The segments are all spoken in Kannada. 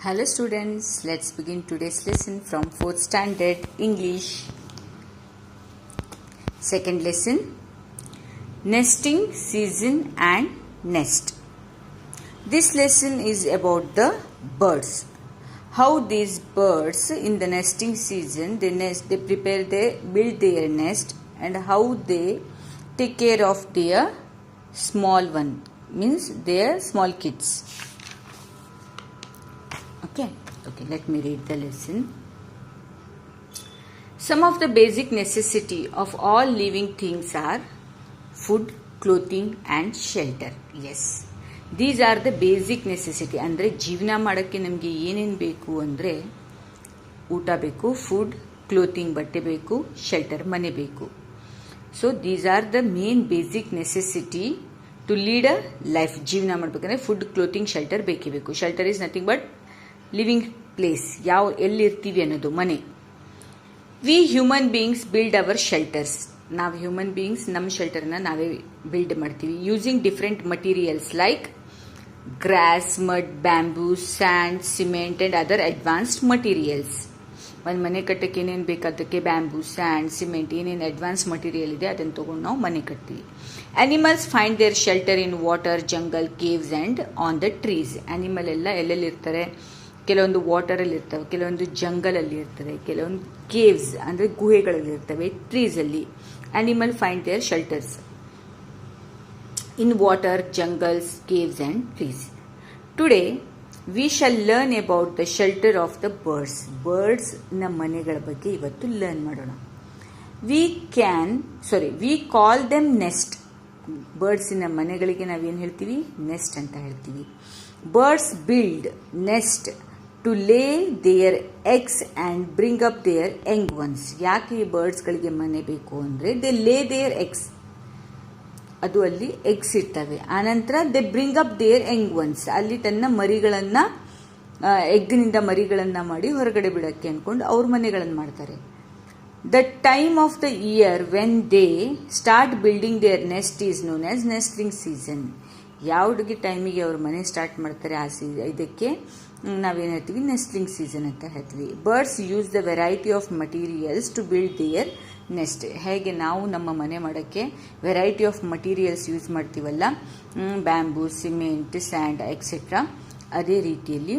Hello students, let's begin today's lesson from 4th standard English. Second lesson, nesting season and nest. This lesson is about the birds. How these birds in the nesting season, they build their nest, and how they take care of their small one, means their small kids. Okay, let me read the lesson. Some of the basic necessity of all living things are food, clothing and shelter. Yes, these are the basic necessity. ಅಂದರೆ ಜೀವನ ಮಾಡೋಕ್ಕೆ ನಮಗೆ ಏನೇನು ಬೇಕು ಅಂದರೆ ಊಟ ಬೇಕು, ಫುಡ್, ಕ್ಲೋತಿಂಗ್ ಬಟ್ಟೆ ಬೇಕು, ಶೆಲ್ಟರ್ ಮನೆ ಬೇಕು. So these are the main basic necessity to lead a life. ಜೀವನ ಮಾಡಬೇಕಂದ್ರೆ ಫುಡ್, ಕ್ಲೋತಿಂಗ್, ಶೆಲ್ಟರ್ ಬೇಕೇ ಬೇಕು. Shelter is nothing but living place, ಎಲ್ಲಿರ್ತೀವಿ ಅನ್ನೋದು ಮನೆ. We human beings build our shelters. ನಾವು ಹ್ಯೂಮನ್ ಬೀಯಿಂಗ್ಸ್ ನಮ್ಮ ಶೆಲ್ಟರ್ನ ನಾವೇ ಬಿಲ್ಡ್ ಮಾಡ್ತೀವಿ using different materials like grass, mud, bamboo, sand, cement and other advanced materials. ಒಂದು ಮನೆ ಕಟ್ಟಕ್ಕೆ ಏನೇನು ಬೇಕಾದಕ್ಕೆ ಬ್ಯಾಂಬೂ, ಸ್ಯಾಂಡ್, ಸಿಮೆಂಟ್, ಏನೇನು ಅಡ್ವಾನ್ಸ್ ಮಟೀರಿಯಲ್ ಇದೆ ಅದನ್ನು ತಗೊಂಡು ನಾವು ಮನೆ ಕಟ್ತೀವಿ. Animals find their shelter in water, jungle, caves and on the trees. Animal ಎಲ್ಲ ಎಲ್ಲೆಲ್ಲಿ ಇರ್ತಾರೆ? ಕೆಲವೊಂದು ವಾಟರಲ್ಲಿ ಇರ್ತವೆ, ಕೆಲವೊಂದು ಜಂಗಲಲ್ಲಿ ಇರ್ತವೆ, ಕೆಲವೊಂದು ಕೇವ್ಸ್ ಅಂದರೆ ಗುಹೆಗಳಲ್ಲಿ ಇರ್ತವೆ, ಟ್ರೀಸಲ್ಲಿ. Animal find their shelters in water, jungles, caves and trees. Today we shall learn about the shelter of the birds. ಬರ್ಡ್ಸ್ನ ಮನೆಗಳ ಬಗ್ಗೆ ಇವತ್ತು ಲರ್ನ್ ಮಾಡೋಣ. We call them nest. ಬರ್ಡ್ಸಿನ ಮನೆಗಳಿಗೆ ನಾವೇನು ಹೇಳ್ತೀವಿ? ನೆಸ್ಟ್ ಅಂತ ಹೇಳ್ತೀವಿ. Birds build nest to lay their eggs and bring up their young ones. ಯಾಕೆ ಈ ಬರ್ಡ್ಸ್ಗಳಿಗೆ ಮನೆ ಬೇಕು ಅಂದರೆ ದೇ ಲೇ ದೇಯರ್ ಎಗ್ಸ್, ಅದು ಅಲ್ಲಿ ಎಗ್ಸ್ ಇರ್ತವೆ. ಆನಂತರ they bring up their young once, ಅಲ್ಲಿ ತನ್ನ ಮರಿಗಳನ್ನು ಎಗ್ನಿಂದ ಮರಿಗಳನ್ನು ಮಾಡಿ ಹೊರಗಡೆ ಬಿಡೋಕ್ಕೆ ಅಂದ್ಕೊಂಡು ಅವ್ರ ಮನೆಗಳನ್ನು ಮಾಡ್ತಾರೆ. The time of the year when they start building their nest is known as nesting season. ಯಾವುದಕ್ಕೆ ಟೈಮಿಗೆ ಅವ್ರ ಮನೆ ಸ್ಟಾರ್ಟ್ ಮಾಡ್ತಾರೆ ಆ ಇದಕ್ಕೆ ನಾವೇನು ಹೇಳ್ತೀವಿ? ನೆಸ್ಟ್ಲಿಂಗ್ ಸೀಸನ್ ಅಂತ ಹೇಳ್ತೀವಿ. Birds use the variety of materials to build their nest. ಹೇಗೆ ನಾವು ನಮ್ಮ ಮನೆ ಮಾಡೋಕ್ಕೆ ವೆರೈಟಿ ಆಫ್ ಮಟೀರಿಯಲ್ಸ್ ಯೂಸ್ ಮಾಡ್ತೀವಲ್ಲ, ಬ್ಯಾಂಬೂ, ಸಿಮೆಂಟ್, ಸ್ಯಾಂಡ್ ಎಕ್ಸೆಟ್ರಾ, ಅದೇ ರೀತಿಯಲ್ಲಿ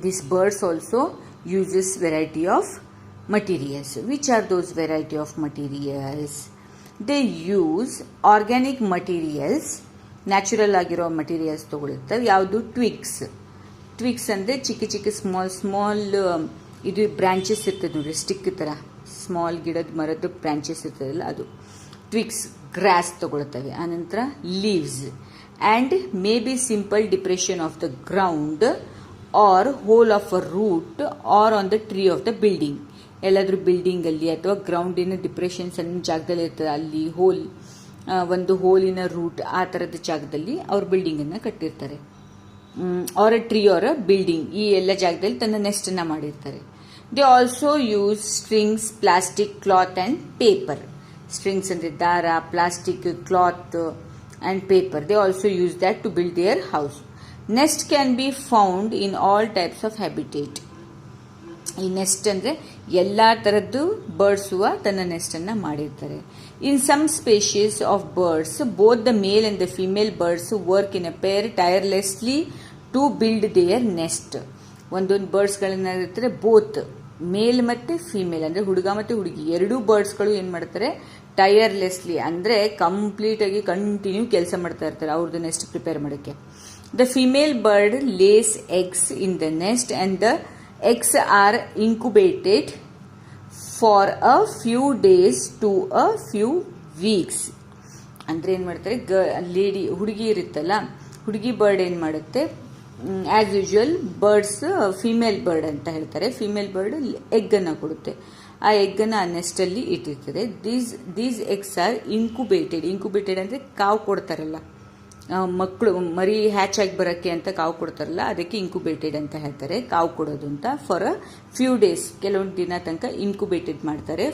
this birds also uses variety of materials. Which are those variety of materials? They use organic materials, natural ಆಗಿರೋ ಮಟೀರಿಯಲ್ಸ್ ತಗೊಳ್ತವೆ. ಯಾವುದು? ಟ್ವಿಗ್ಸ್ ಅಂದರೆ ಚಿಕ್ಕ ಸ್ಮಾಲ್ ಇದು ಬ್ರಾಂಚಸ್ ಇರ್ತದೆ ನೋಡಿ, ಸ್ಟಿಕ್ ಥರ ಸ್ಮಾಲ್ ಗಿಡದ ಮರದ ಬ್ರಾಂಚಸ್ ಇರ್ತದಲ್ಲ ಅದು ಟ್ವಿಗ್ಸ್. ಗ್ರಾಸ್ ತಗೊಳ್ತವೆ. ಆನಂತರ leaves and maybe simple depression of the ground or hole of a root or on the tree of the building. ಎಲ್ಲಾದರೂ ಬಿಲ್ಡಿಂಗಲ್ಲಿ ಅಥವಾ ಗ್ರೌಂಡಿನ ಡಿಪ್ರೆಷನ್ ಸಣ್ಣ ಜಾಗದಲ್ಲಿ ಇರ್ತದೆ, ಅಲ್ಲಿ ಒಂದು ಹೋಲಿನ ರೂಟ್, ಆ ಥರದ ಜಾಗದಲ್ಲಿ ಅವ್ರ ಬಿಲ್ಡಿಂಗನ್ನು ಕಟ್ಟಿರ್ತಾರೆ. Or a tree or a building, ಈ ಎಲ್ಲ ಜಾಗದಲ್ಲಿ ತನ್ನ ನೆಸ್ಟನ್ನು ಮಾಡಿರ್ತಾರೆ. They also use strings, plastic, cloth and paper. Strings ಅಂದರೆ ದಾರ, plastic, cloth and paper. They also use that to build their house. Nest can be found in all types of habitat. ಈ ನೆಸ್ಟ್ ಅಂದರೆ ಎಲ್ಲ ಥರದ್ದು ಬರ್ಡ್ಸು ತನ್ನ ನೆಸ್ಟನ್ನು ಮಾಡಿರ್ತಾರೆ. In some species of birds both the male and the female birds work in a pair tirelessly to build their nest. ಒಂದೊಂದು ಬರ್ಡ್ಸ್ಗಳನ್ನ ಇರ್ತಾರೆ, ಬೋತ್ ಮೇಲ್ ಮತ್ತು ಫಿಮೇಲ್ ಅಂದರೆ ಹುಡುಗ ಮತ್ತು ಹುಡುಗಿ ಎರಡೂ ಬರ್ಡ್ಸ್ಗಳು ಏನು ಮಾಡ್ತಾರೆ? ಟೈರ್ಲೆಸ್ಲಿ ಅಂದರೆ ಕಂಪ್ಲೀಟಾಗಿ ಕಂಟಿನ್ಯೂ ಕೆಲಸ ಮಾಡ್ತಾ ಇರ್ತಾರೆ ಅವ್ರದ್ದು ನೆಸ್ಟ್ ಪ್ರಿಪೇರ್ ಮಾಡೋಕ್ಕೆ. The female bird lays eggs in the nest and the eggs are incubated for a few days to a few weeks. ಅಂದರೆ ಏನು ಮಾಡ್ತಾರೆ? ಹುಡುಗಿ ಇರುತ್ತಲ್ಲ, ಹುಡುಗಿ ಬರ್ಡ್ ಏನು ಮಾಡುತ್ತೆ? As usual birds female bird ಅಂತ ಹೇಳ್ತಾರೆ. ಫಿಮೇಲ್ ಬರ್ಡ್ ಎಗ್ಗನ್ನು ಕೊಡುತ್ತೆ. ಆ ಎಗ್ಗನ್ನು ಆ ನೆಸ್ಟಲ್ಲಿ ಇಟ್ಟಿರ್ತದೆ. ದೀಸ್ ಎಗ್ಸ್ ಆರ್ ಇನ್ಕ್ಯುಬೇಟೆಡ್ ಅಂದರೆ ಕಾವು ಕೊಡ್ತಾರಲ್ಲ, ಮಕ್ಕಳು ಮರಿ ಹ್ಯಾಚ್ ಆಗಿ ಬರೋಕ್ಕೆ ಅಂತ ಕಾವು ಕೊಡ್ತಾರಲ್ಲ, ಅದಕ್ಕೆ ಇನ್ಕ್ಯುಬೇಟೆಡ್ ಅಂತ ಹೇಳ್ತಾರೆ. ಕಾವು ಕೊಡೋದು ಅಂತ. ಫಾರ್ ಅ ಫ್ಯೂ ಡೇಸ್, ಕೆಲವೊಂದು ದಿನ ತನಕ ಇನ್ಕ್ಯುಬೇಟೆಡ್ ಮಾಡ್ತಾರೆ.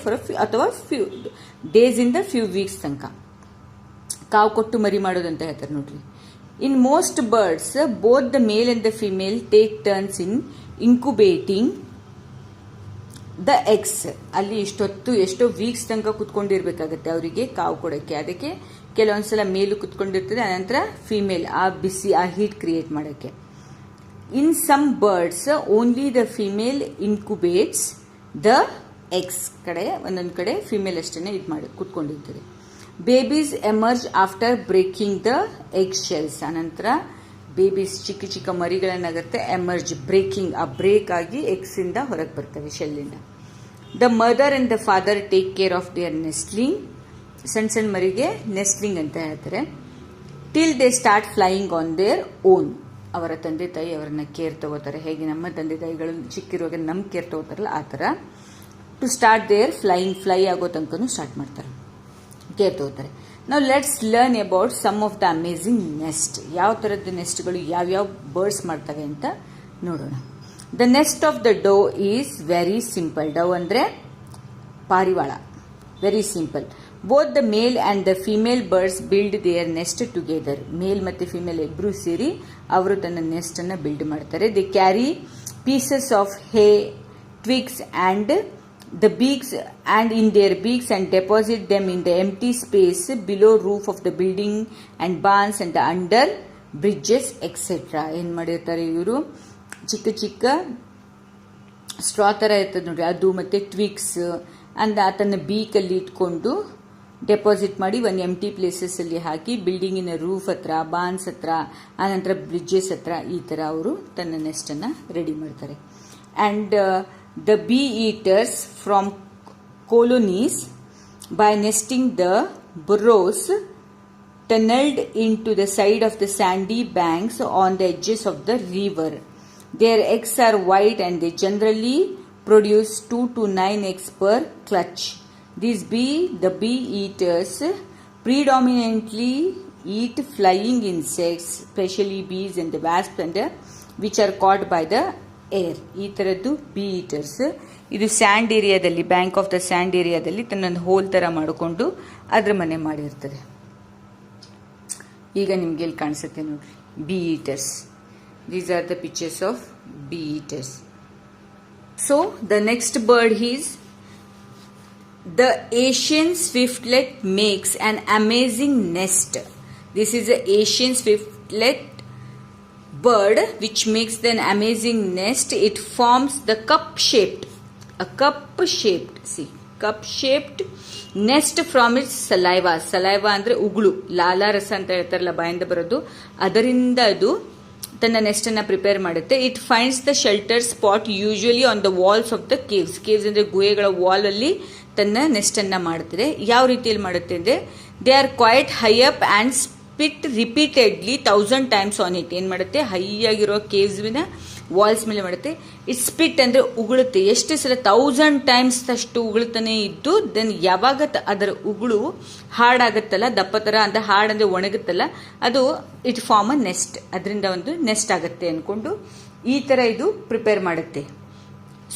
ಅಥವಾ ಫ್ಯೂ ಡೇಸಿಂದ ಫ್ಯೂ ವೀಕ್ಸ್ ತನಕ ಕಾವು ಕೊಟ್ಟು ಮರಿ ಮಾಡೋದು ಅಂತ ಹೇಳ್ತಾರೆ ನೋಡ್ರಿ. In most birds, both the male and the female take turns in incubating the eggs. ಅಲ್ಲಿ ಎಷ್ಟೋ ವೀಕ್ಸ್ ತನಕ ಕುತ್ಕೊಂಡಿರ್ಬೇಕಾಗತ್ತೆ ಅವರಿಗೆ ಕಾವು ಕೊಡೋಕ್ಕೆ. ಅದಕ್ಕೆ ಕೆಲವೊಂದ್ಸಲ ಮೇಲು ಕುತ್ಕೊಂಡಿರ್ತದೆ, ಅನಂತರ ಫಿಮೇಲ್ ಆ ಬಿಸಿ ಆ ಹೀಟ್ ಕ್ರಿಯೇಟ್ ಮಾಡೋಕ್ಕೆ. In some birds only the female incubates the eggs. ಒಂದೊಂದು ಕಡೆ ಫಿಮೇಲ್ ಅಷ್ಟೇ ಇದು ಮಾಡಿ ಕುತ್ಕೊಂಡಿರ್ತದೆ. Babies emerge after breaking the egg shells. ಅನಂತರ ಬೇಬೀಸ್ ಚಿಕ್ಕ ಮರಿಗಳನ್ನಾಗುತ್ತೆ ಎಮರ್ಜ್ ಬ್ರೇಕಿಂಗ್, ಆ ಬ್ರೇಕ್ ಆಗಿ ಎಗ್ಸ್ ಇಂದ ಹೊರಗೆ ಬರ್ತವೆ ಶೆಲ್ಲಿಂದ. The mother and the father take care of their nestling. ಸಣ್ಣ ಮರಿಗೆ ನೆಸ್ಟ್ಲಿಂಗ್ ಅಂತ ಹೇಳ್ತಾರೆ. Till they start flying on their own. ಅವರ ತಂದೆ ತಾಯಿ ಅವರನ್ನ ಕೇರ್ ತಗೋತಾರೆ. ಹೇಗೆ ನಮ್ಮ ತಂದೆ ತಾಯಿಗಳು ಚಿಕ್ಕಿರುವಾಗ ನಮ್ಮ ಕೇರ್ ತಗೋತಾರಲ್ಲ ಆ ಥರ. To start their flying, fly ಆಗೋ ತನಕನೂ ಸ್ಟಾರ್ಟ್ ಮಾಡ್ತಾರೆ, ಕೇರ್ ತಗೋತಾರೆ. ನಾವು let's learn about some of the amazing nest. ಯಾವ ಥರದ ನೆಸ್ಟ್ಗಳು ಯಾವ್ಯಾವ ಬರ್ಡ್ಸ್ ಮಾಡ್ತವೆ ಅಂತ ನೋಡೋಣ. The nest of the dove is very simple. Dove ಅಂದರೆ ಪಾರಿವಾಳ, very simple. Both the male and the female birds build their nest together. Male ಮತ್ತು ಫಿಮೇಲ್ ಇಬ್ಬರು ಸೇರಿ ಅವರು ತನ್ನ ನೆಸ್ಟನ್ನು ಬಿಲ್ಡ್ ಮಾಡ್ತಾರೆ. They carry pieces of hey, twigs and the beaks and in their beaks and deposit them in the empty space below roof of the building and barns and under bridges etc. ಏನು ಮಾಡಿರ್ತಾರೆ ಇವರು, ಚಿಕ್ಕ ಸ್ಟ್ರಾ ಥರ ಇರ್ತದೆ ನೋಡಿ, ಅದು ಮತ್ತು ಟ್ವಿಕ್ಸ್ ಅಂದ ತನ್ನ ಬೀಕಲ್ಲಿ ಇಟ್ಕೊಂಡು ಡೆಪಾಸಿಟ್ ಮಾಡಿ ಒಂದು ಎಂಟಿ ಪ್ಲೇಸಸ್ಸಲ್ಲಿ ಹಾಕಿ ಬಿಲ್ಡಿಂಗಿನ ರೂಫ್ ಹತ್ರ, ಬಾನ್ಸ್ ಹತ್ರ, ಆನಂತರ ಬ್ರಿಡ್ಜಸ್ ಹತ್ರ ಈ ಥರ ಅವರು ತನ್ನ ನೆಸ್ಟನ್ನು ರೆಡಿ ಮಾಡ್ತಾರೆ. And the bee eaters from colonies by nesting the burrows tunneled into the side of the sandy banks on the edges of the river. Their eggs are white and they generally produce 2 to 9 eggs per clutch. The bee eaters predominantly eat flying insects, especially bees and the wasps, and which are caught by the air. ಈ ಥರದ್ದು ಬಿ ಈಟರ್ಸ್. ಇದು ಸ್ಯಾಂಡ್ ಏರಿಯಾದಲ್ಲಿ, ಬ್ಯಾಂಕ್ ಆಫ್ ದ ಸ್ಯಾಂಡ್ ಏರಿಯಾದಲ್ಲಿ ತನ್ನೊಂದು ಹೋಲ್ ಥರ ಮಾಡಿಕೊಂಡು ಅದ್ರ ಮನೆ ಮಾಡಿರ್ತದೆ. ಈಗ ನಿಮ್ಗೆ ಎಲ್ಲಿ ಕಾಣಿಸುತ್ತೆ ನೋಡ್ರಿ, bee eaters. These are the pictures of bee eaters. So the next bird is the Asian swiftlet makes an amazing nest. This is a Asian swiftlet bird which makes an amazing nest. It forms the cup-shaped nest from its saliva. Saliva ಅಂದ್ರೆ ಉಗುಳು, ಲಾಲಾರಸ ಅಂತ ಹೇಳ್ತಾರಲ್ಲ ಬಾಯಿಂದ ಬರೋದು, ಅದರಿಂದ ಅದು ತನ್ನ ನೆಸ್ಟ್ ಅನ್ನ ಪ್ರಿಪೇರ್ ಮಾಡುತ್ತೆ. It finds the shelter spot usually on the walls of the caves. Caves ಅಂದ್ರೆ ಗುಹೆಗಳ ವಾಲ್ ಅಲ್ಲಿ ತನ್ನ ನೆಸ್ಟ್ ಅನ್ನ ಮಾಡುತ್ತದೆ. ಯಾವ ರೀತಿಯಲ್ಲಿ ಮಾಡುತ್ತೆ ಅಂದ್ರೆ, they are quite high up and spit repeatedly 1000 times on it. ಏನು ಮಾಡುತ್ತೆ, ಹೈ ಆಗಿರೋ ಕೇವ್ಸ್ನ ವಾಲ್ಸ್ ಮೇಲೆ ಮಾಡುತ್ತೆ. ಇಟ್ ಸ್ಪಿಟ್ ಅಂದರೆ ಉಗುಳುತ್ತೆ. ಎಷ್ಟು ಸಲ 1000 times ಅಷ್ಟು ಉಗುಳ್ತಾನೆ ಇದ್ದು, ದೆನ್ ಯಾವಾಗ ಅದರ ಉಗುಳು ಹಾಡಾಗತ್ತಲ್ಲ, ದಪ್ಪ ಥರ ಅಂತ ಹಾಡ್ ಅಂದರೆ ಒಣಗುತ್ತಲ್ಲ, ಅದು ಇಟ್ ಫಾರ್ಮ್ ಅ ನೆಸ್ಟ್. ಅದರಿಂದ ಒಂದು ನೆಸ್ಟ್ ಆಗುತ್ತೆ ಅಂದ್ಕೊಂಡು ಈ ಥರ ಇದು ಪ್ರಿಪೇರ್ ಮಾಡುತ್ತೆ.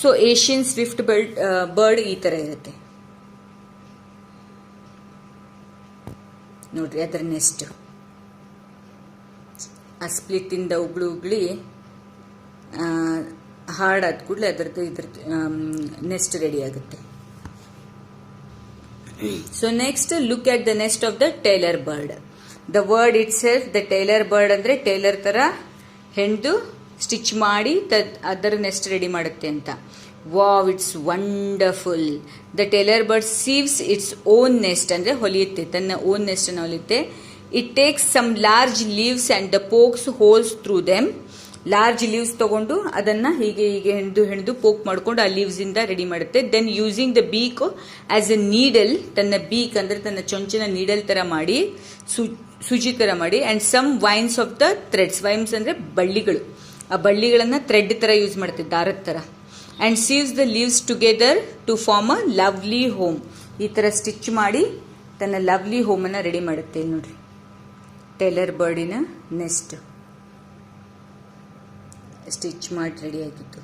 ಸೊ ಏಷ್ಯನ್ ಸ್ವಿಫ್ಟ್ ಬರ್ಡ್ ಈ ಥರ ಇರುತ್ತೆ ನೋಡ್ರಿ, ಅದರ ನೆಸ್ಟ್. ಆ ಸ್ಪ್ಲಿಟ್ ಇಂದ ಉಗುಳಿ ಹಾರ್ಡ್ ಕೂಡಲೇ ಅದರದ್ದು ನೆಸ್ಟ್ ರೆಡಿ ಆಗುತ್ತೆ. So next look at the nest of the tailor bird. The word itself, the tailor bird ಅಂದ್ರೆ ಟೇಲರ್ ತರ ಹೆಣ್ದು ಸ್ಟಿಚ್ ಮಾಡಿ ಅದರ ನೆಸ್ಟ್ ರೆಡಿ ಮಾಡುತ್ತೆ ಅಂತ. Wow, it's wonderful. The tailor bird sews its own nest ಅಂದ್ರೆ ಹೊಲಿಯುತ್ತೆ, ತನ್ನ ಓನ್ ನೆಸ್ಟ್ ಅನ್ನು ಹೊಲಿಯುತ್ತೆ. It takes some large leaves and pokes holes through them. Large leaves ತಗೊಂಡು ಅದನ್ನ ಹೀಗೆ ಹೆಣ್ದು ಪೋಕ್ ಮಾಡ್ಕೊಂಡು ಆ ಲೀವ್ಸ್ ಇಂದ ರೆಡಿ ಮಾಡುತ್ತೆ. Then using the beak as a needle, ತನ್ನ ಬೀಕ್ ಅಂದ್ರೆ ತನ್ನ ಚೊಂಚಿನ ನೀಡಲ್ ತರ ಮಾಡಿ, ಸೂಜಿ ತರ ಮಾಡಿ, and some vines of the threads. Vines ಅಂದ್ರೆ ಬಳ್ಳಿಗಳು, ಆ ಬಳ್ಳಿಗಳನ್ನ ಥ್ರೆಡ್ ತರ ಯೂಸ್ ಮಾಡುತ್ತೆ, ದಾರದ ತರ. And sews the leaves together to form a lovely home. ಈ ತರ ಸ್ಟಿಚ್ ಮಾಡಿ ತನ್ನ ಲವ್ಲಿ ಹೋಮ್ ಅನ್ನ ರೆಡಿ ಮಾಡುತ್ತೆ. ನೋಡ್ರಿ, ಟೇಲರ್ ಬರ್ಡಿನ ನೆಸ್ಟ್ ಸ್ಟಿಚ್ ಮಾಡಿ ರೆಡಿ ಆಗಿತ್ತು.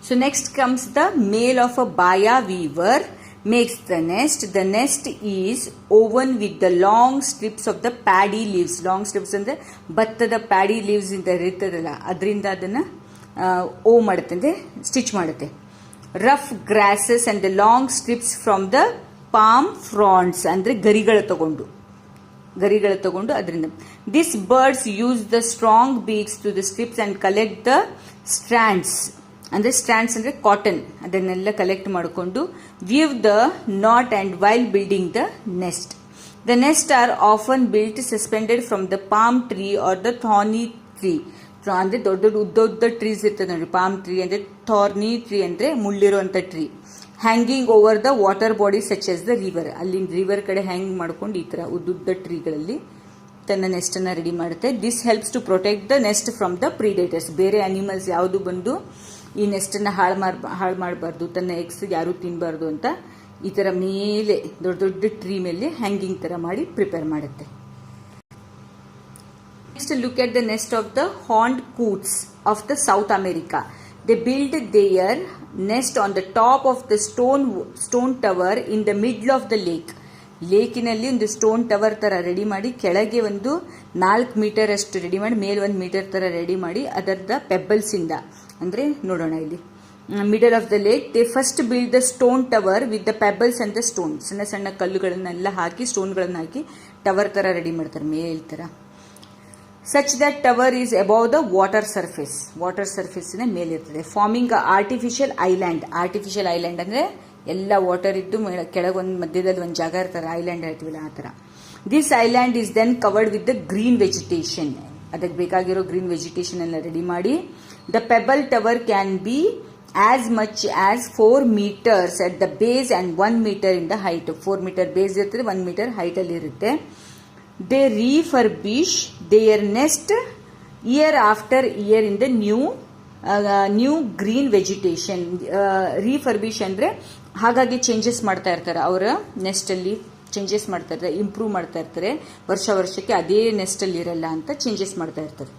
So next comes the male of a baya weaver. makes the nest. The nest is woven with the long strips of the paddy leaves. Long strips ಅಂದ್ರೆ ಭತ್ತದ ಪ್ಯಾಡಿ ಲೀವ್ಸ್ ಇಂದ ಇರ್ತದಲ್ಲ ಅದರಿಂದ ಅದನ್ನ ಓ ಮಾಡುತ್ತೆ ಅಂದ್ರೆ ಸ್ಟಿಚ್ ಮಾಡುತ್ತೆ. Rough grasses and the long strips from the palm fronds ಅಂದ್ರೆ ಗರಿಗಳ ತಗೊಂಡು ಅದರಿಂದ. This birds use the strong beaks to the strips and collect the strands ಅಂದ್ರೆ ಸ್ಟ್ರಾಂಡ್ಸ್ ಅಂದ್ರೆ ಕಾಟನ್ ಅದನ್ನೆಲ್ಲ ಕಲೆಕ್ಟ್ ಮಾಡಿಕೊಂಡು weave the knot and while building the nest. The nest are often built suspended from the palm tree or the thorny tree. ಅಂದ್ರೆ ದೊಡ್ಡ ದೊಡ್ಡ ಉದ್ದ ಟ್ರೀಸ್ ಇರ್ತದೆ ನೋಡಿ. ಪಾಮ್ ಟ್ರೀ ಅಂದ್ರೆ ಥಾರ್ನಿ ಟ್ರೀ ಅಂದ್ರೆ ಮುಳ್ಳಿರುವಂತ tree. Hanging over the water body such as the river. ಅಲ್ಲಿ ರಿವರ್ ಕಡೆ ಹ್ಯಾಂಗ್ ಮಾಡ್ಕೊಂಡು ಈ ತರ ಉದ್ದುದ್ದ ಟ್ರೀಗಳಲ್ಲಿ ತನ್ನ ನೆಸ್ಟ್ ಅನ್ನ ರೆಡಿ ಮಾಡುತ್ತೆ. This helps to protect the nest from the predators. ಬೇರೆ ಅನಿಮಲ್ಸ್ ಯಾವುದು ಬಂದು ಈ ನೆಸ್ಟ್ ಅನ್ನ ಹಾಳು ಮಾಡಬಾರ್ದು, ತನ್ನ ಎಗ್ಸ್ ಯಾರು ತಿನ್ನಬಾರ್ದು ಅಂತ ಈ ತರ ಮೇಲೆ ದೊಡ್ಡ ದೊಡ್ಡ ಟ್ರೀ ಮೇಲೆ ಹ್ಯಾಂಗಿಂಗ್ ತರ ಮಾಡಿ ಪ್ರಿಪೇರ್ ಮಾಡುತ್ತೆ. Next, look at the nest of the horned coots of the South America. They build their nest on the top of the stone tower in the middle of the lake. ಲೇಕಿನಲ್ಲಿ ಒಂದು ಸ್ಟೋನ್ ಟವರ್ ತರ ರೆಡಿ ಮಾಡಿ ಕೆಳಗೆ ಒಂದು 4 ಮೀಟರ್ ಅಷ್ಟು ರೆಡಿ ಮಾಡಿ ಮೇಲೆ 1 ಮೀಟರ್ ತರ ರೆಡಿ ಮಾಡಿ ಅದರದ ಪೆಬಲ್ಸ್ ಇಂದ ಅಂದ್ರೆ ನೋಡೋಣ ಇಲ್ಲಿ middle of the lake they first build the stone tower with the pebbles and the stone. ಸಣ್ಣ ಸಣ್ಣ ಕಲ್ಲುಗಳನ್ನೆಲ್ಲ ಹಾಕಿ ಸ್ಟೋನ್ಗಳನ್ನ ಹಾಕಿ ಟವರ್ ತರ ರೆಡಿ ಮಾಡ್ತಾರೆ ಮೇಲ್ ತರ. Such that tower is above the water surface ಮೇಲಿರ್ತದೆ. ಫಾರ್ಮಿಂಗ್ ಆರ್ಟಿಫಿಷಿಯಲ್ ಐಲ್ಯಾಂಡ್ ಅಂದ್ರೆ ಎಲ್ಲ ವಾಟರ್ ಇದ್ದು ಕೆಳಗೊಂದು ಮಧ್ಯದಲ್ಲಿ ಒಂದು ಜಾಗ ಇರ್ತಾರೆ, ಐಲ್ಯಾಂಡ್ ಹೇಳ್ತೀವಲ್ಲ ಆ ತರ. This island is then covered with the green vegetation. ಅದಕ್ಕೆ ಬೇಕಾಗಿರೋ ಗ್ರೀನ್ ವೆಜಿಟೇಷನ್ ಎಲ್ಲ ರೆಡಿ ಮಾಡಿ. The pebble tower can be as much as 4 meters at the base and 1 meter in the height. 4 meter base ಇರ್ತದೆ, 1 meter ಹೈಟ್ ಅಲ್ಲಿ ಇರುತ್ತೆ. They refurbish their nest year after year in the new green vegetation. Refurbish ಅಂದ್ರೆ ಹಾಗಾಗಿ ಚೇಂಜಸ್ ಮಾಡ್ತಾ ಇರ್ತಾರೆ, ಅವರ ನೆಸ್ಟ್ ಅಲ್ಲಿ ಚೇಂಜಸ್ ಮಾಡ್ತಾ ಇರ್ತಾರೆ, ಇಂಪ್ರೂವ್ ಮಾಡ್ತಾ ಇರ್ತಾರೆ. ವರ್ಷಕ್ಕೆ ಅದೇ ನೆಸ್ಟ್ ಅಲ್ಲಿ ಇರಲ್ಲ ಅಂತ ಚೇಂಜಸ್ ಮಾಡ್ತಾ ಇರ್ತಾರೆ.